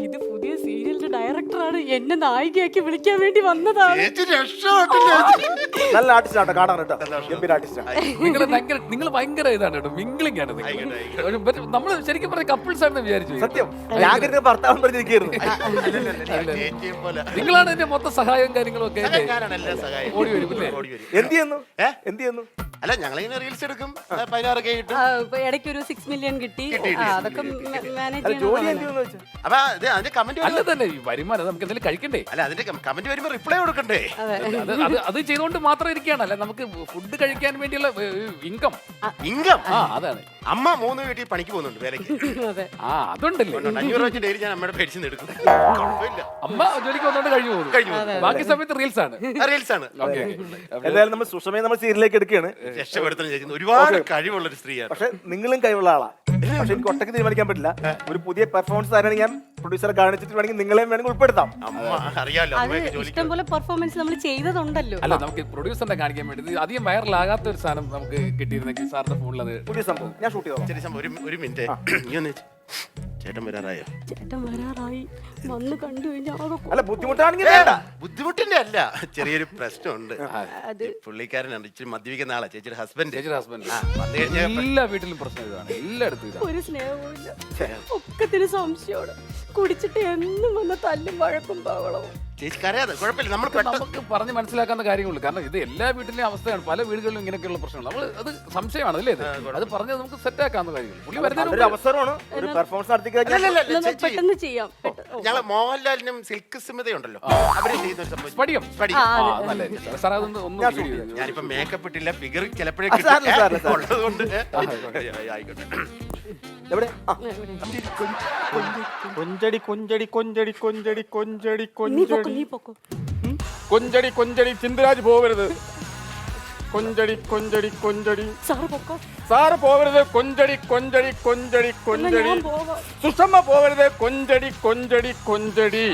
ഇത് പുതിയ സീരിയലിന്റെ ഡയറക്ടറാണ്, എന്നെ നായികയാക്കി വിളിക്കാൻ വേണ്ടി വന്നതാണ്. നല്ല ആർട്ടിസ്റ്റ് ആട്ടോ, കാണാൻ കേട്ടോ. ഗംഭീര ആർട്ടിസ്റ്റ്. നിങ്ങൾ ഭയങ്കര ഇതാണ് കേട്ടോ, മിംഗ്ലിംഗ് ആണ് നമ്മൾ ശരിക്കും പറഞ്ഞ കപ്പിൾസ് ആണെന്ന് വിചാരിച്ചു. സത്യം, ഞാൻ കരുതി ഭർത്താവൻ പറഞ്ഞിരിക്കുന്നു. നിങ്ങളാണ് എന്റെ മൊത്തം സഹായവും കാര്യങ്ങളും ഒക്കെ ഓടി വരും അല്ലേ? എന്ത് ചെയ്യുന്നു? അല്ല, ഞങ്ങളിങ്ങനെ റീൽസ് എടുക്കും, 16K കിട്ടും. ഇടയ്ക്ക് ഒരു 6 മില്യൺ കിട്ടി. അതൊക്കെ മാനേജ് ജോലി ചെയ്യണം. എന്ത് ചെയ്യുന്നു വെച്ചാൽ അപ്പൊ അതിന്റെ കമന്റ് അല്ല തന്നെ ഈ വരുമാനം നമുക്ക് എന്തെങ്കിലും കഴിക്കണ്ടേ? അല്ല, അതിന്റെ കമന്റ് വരുമ്പോ റിപ്ലൈ കൊടുക്കണ്ടേ? അത് ചെയ്തുകൊണ്ട് മാത്രം ഇരിക്കുകയാണ്. അല്ല, നമുക്ക് ഫുഡ് കഴിക്കാൻ വേണ്ടിയുള്ള ഇൻകം. അതാണ്. അമ്മ 3 വീട്ടിൽ പണിക്ക് പോകുന്നുണ്ട് വേലയ്ക്ക്. അതെ. അതുണ്ടല്ലേ. 500 വെച്ച് ഡെയിലി ഞാൻ അമ്മയുടെ പേടിച്ച് എടുക്കും. കുഴപ്പമില്ല. അമ്മ ജോലിക്ക് വന്നോണ്ട് കഴിഞ്ഞു പോകുന്നു. ബാക്കി സമയത്ത് റീൽസ് ആണ്. റീൽസ് ആണ്. എന്തായാലും നമ്മൾ സുഷമയെ നമ്മൾ സീരിയലിലേക്ക് എടുക്കുകയാണ്. രക്ഷപ്പെടുത്തുന്ന ചേച്ചി ഒരുപാട് കഴിവുള്ള ഒരു സ്ത്രീയാണ്. പക്ഷെ നിങ്ങളും കഴിവുള്ള ആളാ. പക്ഷെ എനിക്ക് ഒറ്റയ്ക്ക് തീരുമാനിക്കാൻ പറ്റില്ല. ഒരു പുതിയ പെർഫോമൻസ് തരാണെങ്കിൽ ഞാൻ പ്രൊഡ്യൂസറെ കാണിച്ചിട്ട് വേണമെങ്കിൽ നിങ്ങളെയും വേണമെങ്കിൽ ഉൾപ്പെടുത്താം. അമ്മ അറിയാലോ, അമ്മയൊക്കെ ജോലിക്ക് ഇഷ്ടം പോലെ പെർഫോമൻസ് നമ്മൾ ചെയ്തതുണ്ടല്ലോ. അല്ല, നമുക്ക് പ്രൊഡ്യൂസറിനെ കാണിക്കാൻ വേണ്ടി അധികം വൈറലാകാത്ത ഒരു സാധനം നമുക്ക് കിട്ടിയിരുന്നെങ്കിൽ സാറിന്റെ ഫോണിൽ അത് പുതിയ സംഭവം ഞാൻ ഷൂട്ട് ചെയ്തോ. ശരി, ഒരു മിനിറ്റ്. നീ ഒന്ന് ചേട്ടൻ വരാറായോ? ചേട്ടൻ വരാറായി. വന്ന് കണ്ടു കഴിഞ്ഞാൽ അല്ല, ബുദ്ധിമുട്ടാണെങ്കിൽ വേണ്ട. ബുദ്ധിമുട്ടിന്റെ അല്ല, ചെറിയൊരു പ്രശ്നമുണ്ട്. പുള്ളിക്കാരനാണ്, ഇച്ചിരി മദ്യപിക്കുന്ന ആളാ, ചേച്ചിയുടെ ഹസ്ബൻഡ്. വന്നു കഴിഞ്ഞാൽ എല്ലാ വീട്ടിലും പ്രശ്നം ഇതാണ്, എല്ലായിടത്തും ഇതാണ്. ഒരു സ്നേഹവും ഇല്ല. ഒക്കത്തിന് സംശയമാണ്. കുടിച്ചിട്ട് എന്നും വന്ന് തല്ലും വഴക്കും ബഹളവും. ചേച്ചി കരയാതെ, കുഴപ്പമില്ല. നമുക്ക് പറഞ്ഞ് മനസ്സിലാക്കാവുന്ന കാര്യങ്ങളുള്ളൂ. കാരണം ഇത് എല്ലാ വീട്ടിലെയും അവസ്ഥയാണ്. പല വീടുകളിലും ഇങ്ങനെയൊക്കെയുള്ള പ്രശ്നങ്ങൾ നമ്മൾ അത് സംശയമാണ് അല്ലേ? അത് പറഞ്ഞത് നമുക്ക് സെറ്റ് ആക്കാവുന്ന കാര്യങ്ങൾ. പുള്ളി ഒരു അവസരമാണ്, ഒരു പെർഫോമൻസ് നടത്തി കഴിഞ്ഞാൽ പെട്ടെന്ന് ചെയ്യാം. ഞങ്ങള് മോഹൻലാലിനും സിൽക്ക് സ്മിതയുണ്ടല്ലോ, അവര് ചെയ്യുന്ന ഒരു സംഭവം. പഠിക്കും. സാർ അതൊന്ന് ഒന്നും ഞാനിപ്പോ മേക്കപ്പ് ഇട്ടില്ല, ഫിഗർ ചിലപ്പോഴേ ഉള്ളതുകൊണ്ട് ആയിക്കോട്ടെ. എവിടെ? കൊഞ്ചടി കൊഞ്ചടി കൊഞ്ചടി കൊഞ്ചടി കൊഞ്ചടി നീ പൊക്കോ. കൊഞ്ചടി കൊഞ്ചടി ചിന്തരാജ് പോവരുത്. കൊഞ്ചടി കൊഞ്ചടി കൊഞ്ചടി സാറ് പൊക്കോ. സാറ് പോവരുത്. കൊഞ്ചടി കൊഞ്ചടി കൊഞ്ചടി കൊഞ്ചടി. ഞാൻ പോവാം. സുഷമ്മ പോവരുത്. കൊഞ്ചടി കൊഞ്ചടി കൊഞ്ചടി.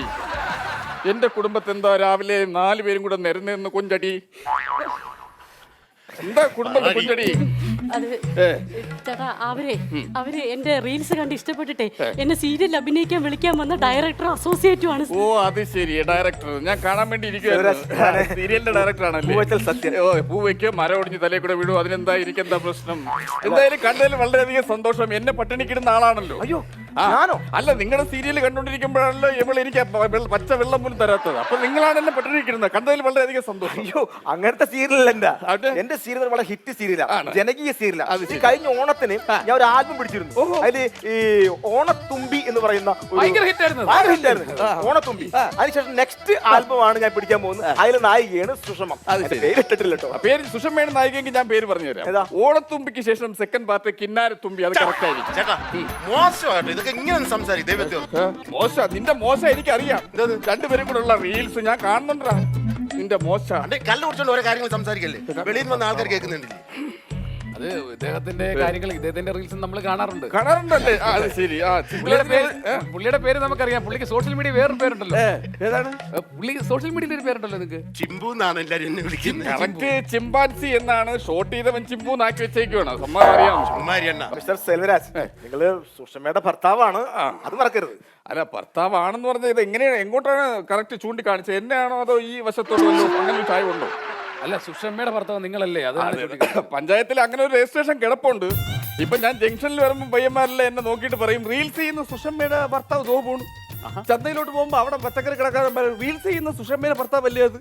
എന്റെ കുടുംബത്തെ എന്താ രാവിലെ 4 പേരും കൂടെ നിരന്ന് കൊഞ്ചടി? എന്താ കുടുംബത്തെ കൊഞ്ചടി? അത് ചേട്ടാ, അവര് എന്റെ റീൽസ് കണ്ട് ഇഷ്ടപ്പെട്ടിട്ടേ എന്നെ സീരിയൽ അഭിനയിക്കാൻ വിളിക്കാൻ വന്ന ഡയറക്ടർ അസോസിയേറ്റും ആണ്. ഓ, അത് ശരി. ഡയറക്ടർ ഞാൻ കാണാൻ വേണ്ടി ഇരിക്കുകയായിരുന്നു. സീരിയലിന്റെ ഡയറക്ടർ ആണല്ലേ? പൂവയ്ക്ക് മരം ഒടിഞ്ഞ് തലയിൽ കൂടെ വീഴും. അതിനെന്താ, എനിക്കെന്താ പ്രശ്നം? എന്തായാലും കണ്ടതിൽ വളരെയധികം സന്തോഷം. എന്നെ പട്ടിണിക്കിടുന്ന ആളാണല്ലോ. അയ്യോ, അല്ല, നിങ്ങളുടെ സീരിയൽ കണ്ടോണ്ടിരിക്കുമ്പോഴല്ലോ ഇവൾ എനിക്ക് പച്ച വെള്ളം പോലും തരാത്തത്. അപ്പൊ നിങ്ങളാണ് എന്നെ പട്ടിണിക്കിടുന്നത്. കണ്ടതിൽ വളരെയധികം സന്തോഷം. അയ്യോ, അങ്ങനത്തെ സീരിയൽ എന്റെ സീരിയൽ വളരെ ഹിറ്റ് സീരിയലാണ്, ജനകീയ സീരിയലാണ്. കഴിഞ്ഞ ഓണത്തിന് ഞാൻ ഒരു ആൽബം പിടിച്ചിരുന്നു. അതില് ഈ ഓണത്തുമ്പി എന്ന് പറയുന്ന ഓണത്തുമ്പി. അതിനുശേഷം നെക്സ്റ്റ് ആൽബമാണ് ഞാൻ പിടിക്കാൻ പോകുന്നത്. അതിലെ നായികയാണ് സുഷമ. പേരിട്ടിട്ടില്ല കേട്ടോ. പേര് സുഷമയാണ് നായികയെങ്കിൽ ഞാൻ പേര് പറഞ്ഞുതരാം. ഓണത്തുമ്പിക്ക് ശേഷം സെക്കൻഡ് പാർട്ട് കിന്നാരത്തുമ്പി. അത് കറക്റ്റ് ആയിരിക്കും. ചേട്ടാ, മോശമായിട്ട് ഇതൊക്കെ ഇങ്ങനെ സംസാരിക്കും. ദൈവത്തെ മോശം, നിന്റെ മോശം എനിക്കറിയാം. രണ്ടുപേരും കൂടെ ഉള്ള റീൽസ് ഞാൻ കാണുന്നുണ്ടാ. നിന്റെ മോശം കല്ല് കുറിച്ചുകൊണ്ട് ഓരോ കാര്യങ്ങൾ സംസാരിക്കല്ലേ, വെളിയിൽ നിന്ന് വന്ന ആൾക്കാർ കേൾക്കുന്നുണ്ടില്ലേ? അത് ഇദ്ദേഹത്തിന്റെ കാര്യങ്ങൾ, ഇദ്ദേഹത്തിന്റെ റീൽസ് നമ്മൾ കാണാറുണ്ട്. കാണാറുണ്ടല്ലേ? അത് ശരി. പുള്ളിയുടെ പേര് നമുക്കറിയാം. പുള്ളിക്ക് സോഷ്യൽ മീഡിയ വേറൊരു പേരുണ്ടല്ലോ. ഏതാണ്? പുള്ളിക്ക് സോഷ്യൽ മീഡിയയിൽ ഒരു പേരുണ്ടല്ലോ നിങ്ങൾക്ക്. ചിമ്പു എന്നാണ് എല്ലാരും എന്നെ വിളിക്കുന്നത്. കറക്റ്റ് ചിമ്പാൻസി എന്നാണ് ഷോർട്ട് ചെയ്തവൻ. ചിമ്പു നാക്കി വെച്ചേക്കുവാണ്. സമ്മതം അറിയാം. മിസ്റ്റർ സെൽവരാജ്, നിങ്ങള് സുഷമയുടെ ഭർത്താവാണ്, അത് മറക്കരുത്. അല്ല, ഭർത്താവാണെന്ന് പറഞ്ഞത് ഇത് എങ്ങനെയാണ്, എങ്ങോട്ടാണ് കറക്റ്റ് ചൂണ്ടിക്കാണിച്ചത്? എന്നെയാണോ അതോ ഈ വശത്തോടോ അങ്ങനെ ഒരു ചായവുണ്ടോ? അല്ല, സുഷമ്മയുടെ ഭർത്താവ് നിങ്ങളല്ലേ? അതാണ് പഞ്ചായത്തിൽ അങ്ങനെ ഒരു രജിസ്ട്രേഷൻ കിടപ്പുണ്ട്. ഇപ്പൊ ഞാൻ ജംഗ്ഷനിൽ വരുമ്പോൾ പയ്യന്മാരെല്ലാം എന്നെ നോക്കിയിട്ട് പറയും, റീൽസ് ചെയ്യുന്ന സുഷമ്മയുടെ ഭർത്താവ് ദോ പോണു. ചന്തയിലോട്ട് പോകുമ്പോ അവിടെ പച്ചക്കറി കിടക്കാതെ റീൽസ് ചെയ്യുന്ന സുഷമ്മയുടെ ഭർത്താവ് അല്ലേ അത്?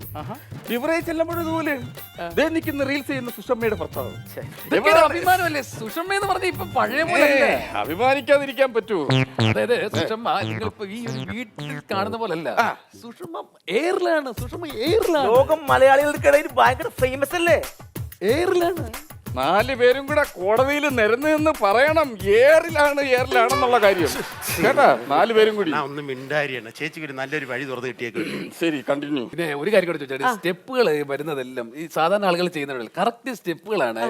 ഇവരെ ചെല്ലുമ്പോഴും ഇതുപോലെ നിൽക്കുന്ന റീൽസ് ചെയ്യുന്ന സുഷമ്മയുടെ ഭർത്താവ്. അഭിമാനമല്ലേ സുഷമ്മ എന്ന് പറഞ്ഞ ഇപ്പൊ പഴയ പോലെ അഭിമാനിക്കാതിരിക്കാൻ പറ്റൂ? അതായത് സുഷമ്മ നിങ്ങളിപ്പോ ഈ ഒരു വീട്ടിൽ കാണുന്ന പോലല്ല. സുഷമ്മ എയറിലാണ്. സുഷമ്മ എയറിലാണ്. ലോകം മലയാളികൾക്കിടയിൽ ഭയങ്കര ഫേമസ് അല്ലേ? എയറിലാണ്. 4 പേരും കൂടെ കോടതിയിൽ നിരന്ന് പറയണം ഏറിലാണെന്നുള്ള കാര്യം കേട്ടാ. 4 പേരും കൂടി ഒന്നും മിണ്ടാരിയാണ്. ചേച്ചിക്ക് ഒരു നല്ലൊരു വഴി തുറന്ന് കിട്ടിയേക്കും. ശരി, കണ്ടിന്യൂ. പിന്നെ ഒരു കാര്യം കൂടെ ചോദിച്ചാൽ, സ്റ്റെപ്പുകൾ വരുന്നതെല്ലാം ഈ സാധാരണ ആളുകൾ ചെയ്യുന്ന കറക്റ്റ് സ്റ്റെപ്പുകളാണ്.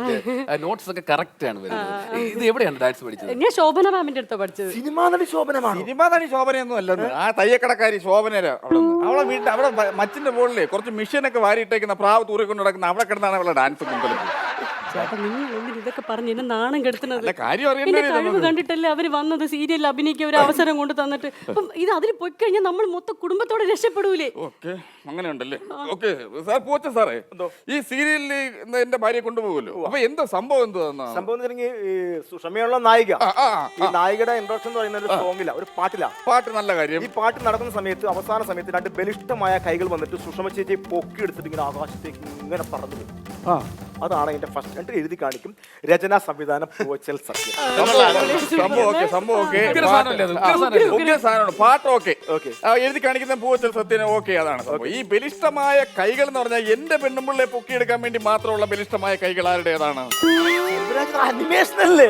നോട്ട്സ് ഒക്കെ കറക്റ്റ് ആണ് വരുന്നത്. ഇത് എവിടെയാണ് ഡാൻസ് പഠിച്ചത്? ഞാൻ ശോഭന മാമിന്റെ അടുത്ത് പഠിച്ചത്. സിനിമാ നടി ശോഭനയൊന്നും അല്ലെന്ന്. ആ തയ്യക്കടക്കാരി ശോഭനരാ. അവളെ വീട്ടിൽ അവിടെ മച്ചിന്റെ മുകളിൽ കുറച്ച് മിഷീനൊക്കെ വാരിയിട്ടേക്കുന്ന പ്രാവ് തൂറിക്കൊണ്ട് നടക്കുന്ന അവിടെ കിടന്നാണ് അവളെ ഡാൻസ് മുമ്പിൽ. ചേട്ടാ നിങ്ങൾ എന്തിനാ ഇതൊക്കെ പറഞ്ഞ് എന്നെ നാണം കെടുത്തുന്നത്? അല്ല, കാര്യം എന്റെ അറിയണ്ടേ കഴിവ് നമുക്ക്? കണ്ടിട്ടല്ലേ അവര് വന്നത്, സീരിയലിൽ അഭിനയിക്കാൻ ഒരു അവസരം കൊണ്ട് തന്നിട്ട്. അപ്പം ഇത് അതിൽ പോയി കഴിഞ്ഞാൽ നമ്മൾ മൊത്തം കുടുംബത്തോടെ രക്ഷപ്പെടൂലേ? ഓക്കെ, അങ്ങനെയുണ്ടല്ലേ? ഓക്കെ സാർ, പോച്ച സാറേ, ഈ സീരിയലിൽ എന്റെ ഭാര്യയെ കൊണ്ടുപോകുമല്ലോ, അപ്പൊ എന്താ സംഭവം? എന്താ സംഭവം എന്ന് പറഞ്ഞെങ്കിൽ ഈ സുഷമയുള്ള നായിക, ഈ നായികയുടെ ഇൻട്രോഡക്ഷൻ എന്ന് പറയുന്ന ഒരു സോങ്ങില, ഒരു പാട്ടില. പാട്ട് നല്ല കാര്യം. ഈ പാട്ട് നടക്കുന്ന സമയത്ത് അവസാന സമയത്ത് രണ്ട് ബലിഷ്ഠമായ കൈകൾ വന്നിട്ട് സുഷമ ചേച്ചിയെ പൊക്കി എടുത്തിട്ട് ഇങ്ങനെ ആകാശത്തേക്ക് ഇങ്ങനെ പറന്നു വരും. അതാണ് എന്റെ ഫസ്റ്റ്. എന്നിട്ട് എഴുതി കാണിക്കും രചന സംവിധാനം പൂവച്ചൽ സത്യം. സംഭവം ഓക്കെ, പാട്ട് ഓക്കെ, എഴുതി കാണിക്കുന്ന പൂവച്ചൽ സത്യം ഓക്കെ, അതാണ് സംഭവം. ഈ ബലിഷ്ഠമായ കൈകൾ എന്ന് പറഞ്ഞാൽ എന്റെ പെണ്ണുമ്പിള്ളയെ പൊക്കിയെടുക്കാൻ വേണ്ടി മാത്രമുള്ള ബലിഷ്ഠമായ കൈകൾ ആരുടേതാണ്? അനിമേഷൻ അല്ലേ?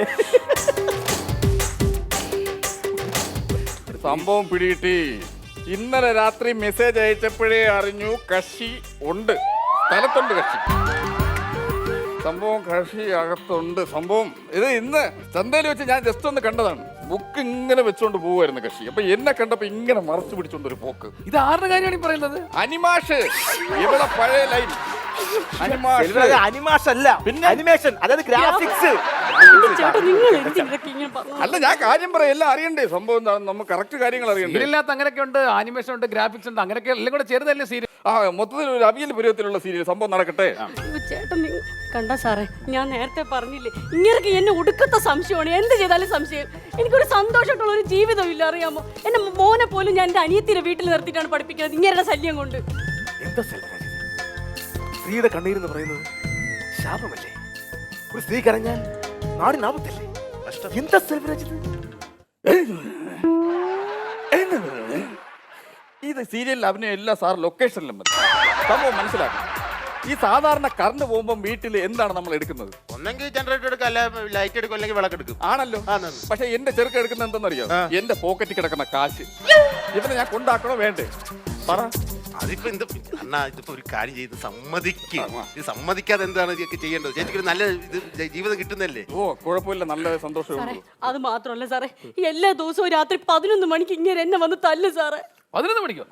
സംഭവം പിടികിട്ടി. ഇന്നലെ രാത്രി മെസ്സേജ് അയച്ചപ്പോഴേ അറിഞ്ഞു കക്ഷി ഉണ്ട്, സ്ഥലത്തുണ്ട് കക്ഷി. സംഭവം കക്ഷി അകത്തുണ്ട്. സംഭവം ഇത് ഇന്ന് ചന്തയിൽ വെച്ച് ഞാൻ ജസ്റ്റ് ഒന്ന് കണ്ടതാണ്. ബുക്ക് ഇങ്ങനെ വെച്ചോണ്ട് പോവായിരുന്നു കക്ഷി. അപ്പൊ എന്നെ കണ്ടപ്പോ ഇങ്ങനെ മറച്ചു പിടിച്ചോണ്ട് ഒരു പോക്ക്. ഇത് ആരുടെ കാര്യമാണ് ഈ പറയുന്നത്? അനിമാഷ്, ഇവിടെ പഴയ ലൈൻ അനിമാഷ് അല്ല, പിന്നെ അനിമേഷൻ, അതായത് ഗ്രാഫിക്സ്. ചേട്ടാ നിങ്ങൾ എന്തിനാ ഇതൊക്കെ ഇങ്ങനെ പറഞ്ഞത്? അല്ല, ഞാൻ കാര്യം പറയാം, എല്ലാം അറിയണ്ടേ സംഭവം എന്താണെന്ന്, നമുക്ക് കറക്റ്റ് കാര്യങ്ങൾ അറിയണ്ടേ. സീരിയലിനകത്ത് അങ്ങനെയൊക്കെ ഉണ്ട്, ആനിമേഷൻ ഉണ്ട്, ഗ്രാഫിക്സ് ഉണ്ട്, അങ്ങനെയൊക്കെ എല്ലാം കൂടെ ചേർന്നല്ലേ സീരിയൽ. മൊത്തത്തിൽ ഒരു അവിയൽ പരുവത്തിലുള്ള സീരിയൽ സംഭവം നടക്കട്ടെ. ചേട്ടൻ കണ്ട സാറേ, ഞാൻ നേരത്തെ പറഞ്ഞില്ലേ ഇങ്ങനെ എന്നെ ഒടുക്കത്തെ സംശയമാണ്. എന്ത് ചെയ്താലും സംശയം. എനിക്കൊരു സന്തോഷമായിട്ടുള്ള ഒരു ജീവിതം ഇല്ല, അറിയാമോ? എന്റെ മോനെ പോലും ഞാൻ എന്റെ അനിയത്തിന്റെ വീട്ടിൽ നിർത്തിയിട്ടാണ് പഠിപ്പിക്കുന്നത്, ഇങ്ങനെ ശല്യം കൊണ്ട്. എന്താ സ്ത്രീയുടെ കണ്ണീരെന്ന് പറയുന്നത് ശാപമല്ലേ? ഒരു സ്ത്രീ കരഞ്ഞാൽ നാടിനാപത്തല്ലേ? എന്താ സെൽവരാജിത്? ഇത് സീരിയലിൽ അഭിനയം എല്ലാ സാർ ലൊക്കേഷനിലും മതി. സംഭവം മനസ്സിലാക്കണം. ഈ സാധാരണ കറണ്ട് പോകുമ്പോൾ വീട്ടിൽ എന്താണ് നമ്മൾ എടുക്കുന്നത്? ഒന്നെങ്കിൽ ജനറേറ്റർ എടുക്കും, അല്ല ലൈറ്റ് എടുക്കും, അല്ലെങ്കിൽ വിളക്കെടുക്കും. ആണല്ലോ. പക്ഷെ എന്റെ ചെറുക്ക എടുക്കുന്ന എന്തെന്നറിയോ? എന്റെ പോക്കറ്റിൽ കിടക്കുന്ന കാശ്. ഇവനെ ഞാൻ കൊണ്ടാക്കണോ വേണ്ടേ? പറ. അതിപ്പോ എന്ത് അണ്ണാ, ഇതിപ്പോ ഒരു കാര്യം ചെയ്ത് സമ്മതിക്കുക. ഇത് സമ്മതിക്കാതെ എന്താണ് ഇതൊക്കെ ചെയ്യേണ്ടത്? ചേച്ചിക്ക് ഒരു നല്ല ഇത് ജീവിതം കിട്ടുന്നല്ലേ? ഓ, കുഴപ്പമില്ല, നല്ല സന്തോഷമുണ്ട്. അത് മാത്രമല്ല സാറേ, എല്ലാ ദിവസവും രാത്രി 11 മണിക്ക് ഇങ്ങനെ എന്നെ വന്ന് തല്ല് സാറേ. 11 മണിക്കോ?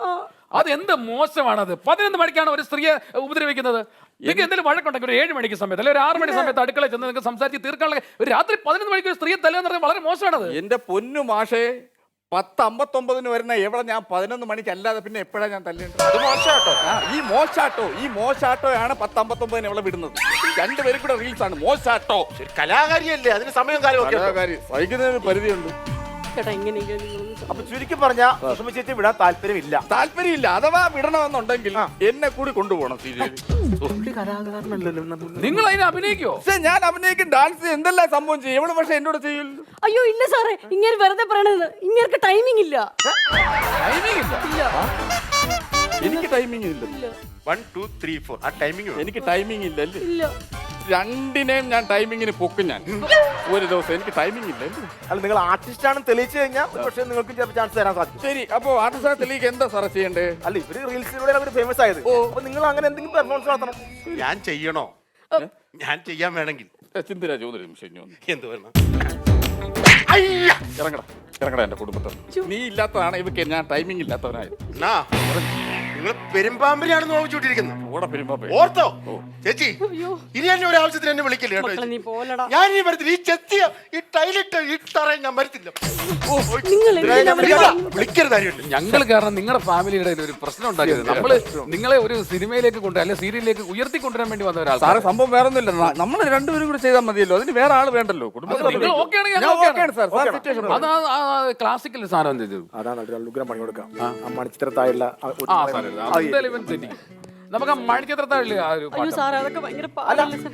അത് എന്ത് മോശമാണത്? 11 മണിക്കാണ് ഒരു സ്ത്രീയെ ഉപദ്രവിക്കുന്നത്. നിങ്ങൾക്ക് എന്തെങ്കിലും വഴക്കുണ്ടെങ്കിൽ ഒരു 7 മണിക്ക് സമയത്ത്, അല്ലെങ്കിൽ ഒരു 6 മണി സമയത്ത് അടുക്കളയിൽ ചെന്ന് നിങ്ങൾക്ക് സംസാരിച്ച് തീർക്കാനുള്ള ഒരു രാത്രി 11 മണിക്ക് ഒരു സ്ത്രീയെ തല്ലുക എന്ന് വളരെ മോശമാണത്. എന്റെ പൊന്നു മാഷേ, 10:59 വരുന്ന എവിടെ ഞാൻ 11 മണിക്ക് അല്ലാതെ പിന്നെ എപ്പോഴാണ് ഞാൻ തല്ലേണ്ടത്? അത് മോശമാട്ടോ. ഈ മോശാട്ടോയാണ് 10:59 എവിടെ വിടുന്നത്. രണ്ടുപേരും കൂടെ റീൽസ് ആണ്. മോശാട്ടോ കലാകാരിയല്ലേ, അതിന് സമയം കലാകാരി, സഹിക്കുന്നതിന് പരിധിയുണ്ട്. ചേട്ടാ ഇങ്ങനെ അപ്പൊ ചുരുക്കി പറഞ്ഞ സുഷമ ചേച്ചി വിടാൻ താല്പര്യമില്ല. അഥവാ വിടണമെന്നുണ്ടെങ്കിൽ എന്നെ കൂടി കൊണ്ടുപോകണം സീരിയൽ. നിങ്ങൾ അതിനെ അഭിനയിക്കോ? ഞാൻ അഭിനയിക്കും, ഡാൻസ്, എന്തെല്ലാം സംഭവം ചെയ്യും എവിടെ, പക്ഷെ എന്നോട് ചെയ്യില്ല. അയ്യോ ഇല്ല സാറേ, ഇങ്ങനെ വെറുതെ പറയണത്. ഇങ്ങനെ ടൈമിംഗ് ഇല്ല. എനിക്ക് ടൈമിംഗ് ഇല്ല. 1 2 3 4 ആ ടൈമിംഗ് എനിക്ക് ടൈമിംഗ് ഇല്ല. ഇല്ല. രണ്ടിനെയും ഞാൻ ടൈമിങ്ങിന് പൊക്കും. ഞാൻ ഒരു ദിവസം എനിക്ക് ടൈമിംഗ് ഇല്ല. അല്ല, നിങ്ങൾ ആർട്ടിസ്റ്റ് ആണെന്ന് തെളിയിച്ചു കഴിഞ്ഞാൽ പക്ഷേ നിങ്ങൾക്ക് ചിലപ്പോൾ ചാൻസ് തരാൻ സാധിക്കും. ശരി, അപ്പൊ ആർട്ടിസ്റ്റ് തെളിയിക്ക് എന്താ സാറേ ചെയ്യണ്ടേ? അല്ല, ഇവര് റീൽസിലൂടെ അവർ ഫേമസ് ആയത്. അപ്പൊ നിങ്ങൾ അങ്ങനെ എന്തെങ്കിലും പെർഫോമൻസ് നടത്തണം. ഞാൻ ചെയ്യണോ? ഞാൻ ചെയ്യാൻ വേണമെങ്കിൽ ചിന്തിരാ ചോദ്യം നിമിഷം എന്ത് വേണം? ഇറങ്ങടാ എന്റെ കുടുംബത്തിൽ. നീ ഇല്ലാത്തതാണ് ഇവക്ക് ഞാൻ ടൈമിംഗ് ഇല്ലാത്തവനായത്. നിങ്ങൾ പെരുമ്പാമ്പിനെയാണെന്ന് ഓർമ്മിച്ചുകൊണ്ടിരിക്കുന്നത്. ഓടെ പെരുമ്പാമ്പ് ഓർത്തോ ചേച്ചി? ഇനി എന്നെ ഒരു ആവശ്യത്തിന് എന്നെ വിളിക്കില്ല കേട്ടോ. നീ പോലടാ. ഞാൻ ഇനി വരത്തില്ല. ഈ ചെത്തിയ ഈ ടൈലിട്ട് ഈ തറയും ഞാൻ വരത്തില്ല. വിളിക്കരുത് കാര്യമുണ്ട്. ഞങ്ങൾ കാരണം നിങ്ങളുടെ ഫാമിലിയുടെ ഒരു പ്രശ്നം ഉണ്ടാക്കിയത്. നമ്മള് നിങ്ങളെ ഒരു സിനിമയിലേക്ക് കൊണ്ട് അല്ലെ സീരിയലിലേക്ക് ഉയർത്തി കൊണ്ടുവരാൻ വേണ്ടി വന്ന ഒരാൾ. സാറേ, സംഭവം വേറെ ഒന്നുമില്ല. നമ്മൾ രണ്ടുപേരും കൂടെ ചെയ്താൽ മതിയല്ലോ. അതിന് വേറെ ആള് വേണ്ടല്ലോ. ക്ലാസിക്കൽ സാധനം അതാണ് ഉഗ്രം പണി കൊടുക്കാം. മണിച്ചിത്രത്തായുള്ള നമുക്ക് മണിച്ചിത്രത്താഴില്ലേ ആ ഒരു അയ്യോ സാറേ, അതൊക്കെ ഭയങ്കര പാടല്ലേ സാർ.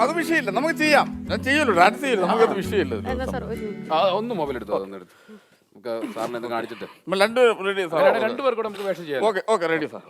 അത് വിഷയമില്ല, നമുക്ക് ചെയ്യാം. ഞാൻ ചെയ്യുമല്ലോ, ഡാൻസ് ചെയ്യല്ലോ, നമുക്കത് വിഷയമില്ല. എന്നാ സാർ ഒരു minute. ഒന്ന് മൊബൈൽ എടുത്തു അതൊന്നെടുത്ത് നമുക്ക് സാറിനെ കാണിച്ചിട്ട് രണ്ടുപേരും റെഡി. രണ്ടുപേർക്കൂടെ നമുക്ക് വേഷം ചെയ്യാം. Okay ready sir.